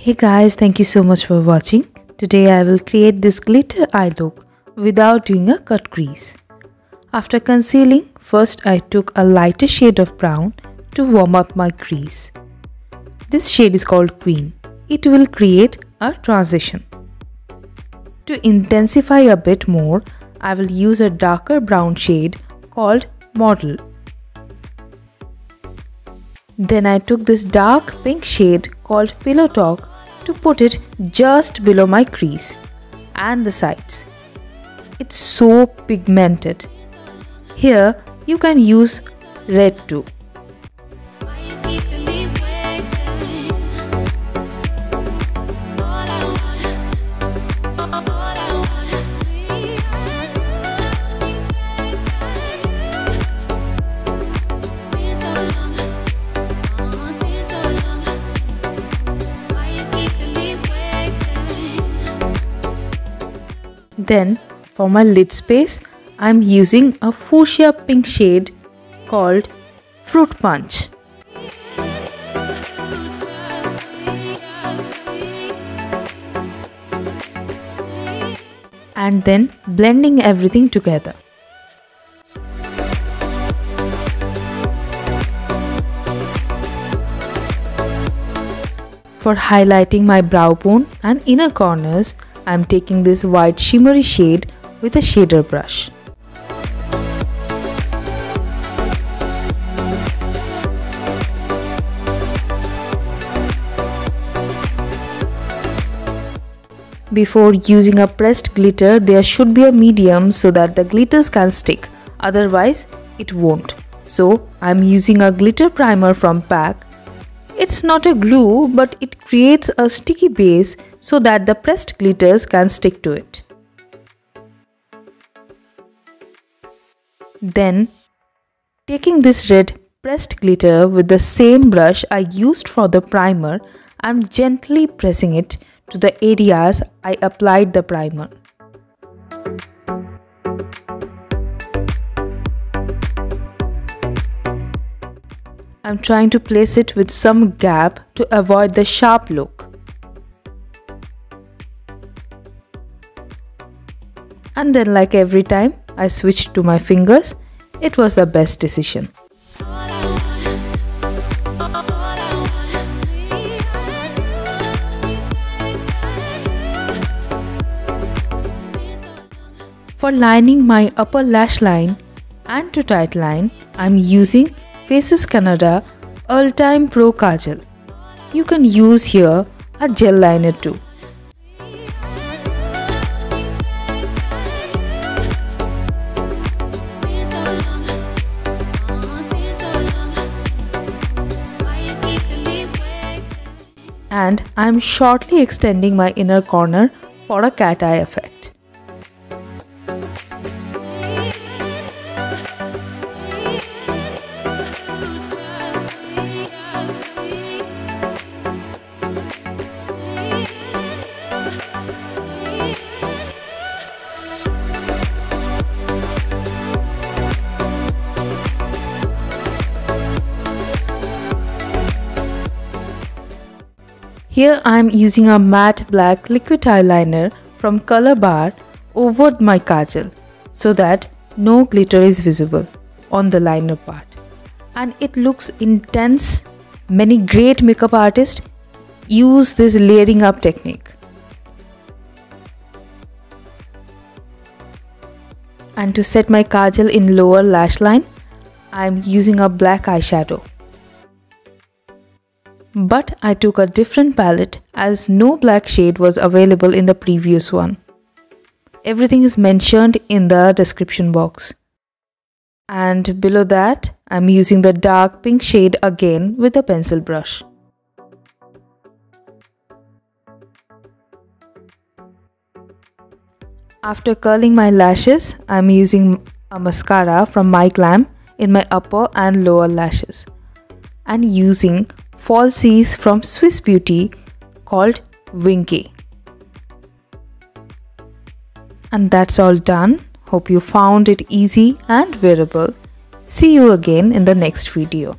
Hey guys, thank you so much for watching. Today I will create this glitter eye look without doing a cut crease. After concealing, first I took a lighter shade of brown to warm up my crease. This shade is called Queen. It will create a transition. To intensify a bit more, I will use a darker brown shade called Model. Then I took this dark pink shade called Pillow Talk to put it just below my crease and the sides. It's so pigmented. Here you can use red too. Then for my lid space, I am using a fuchsia pink shade called Fruit Punch. And then blending everything together. For highlighting my brow bone and inner corners, I am taking this white shimmery shade with a shader brush. Before using a pressed glitter, there should be a medium so that the glitters can stick, otherwise it won't. So I am using a glitter primer from PAC. It's not a glue, but it creates a sticky base so that the pressed glitters can stick to it. Then, taking this red pressed glitter with the same brush I used for the primer, I'm gently pressing it to the areas I applied the primer. I'm trying to place it with some gap to avoid the sharp look. And then, like every time, I switched to my fingers. It was the best decision. For lining my upper lash line and to tight line, I'm using Canada Ultime Pro kajal. You can use here a gel liner too. And I am shortly extending my inner corner for a cat eye effect. Here I am using a matte black liquid eyeliner from Color Bar over my kajal so that no glitter is visible on the liner part. And it looks intense. Many great makeup artists use this layering up technique. And to set my kajal in lower lash line, I am using a black eyeshadow. But I took a different palette as no black shade was available in the previous one. Everything is mentioned in the description box. And below that, I'm using the dark pink shade again with a pencil brush. After curling my lashes, I'm using a mascara from Myglamm in my upper and lower lashes. And using falsies from Swiss Beauty called Winky. And that's all done. Hope you found it easy and wearable. See you again in the next video.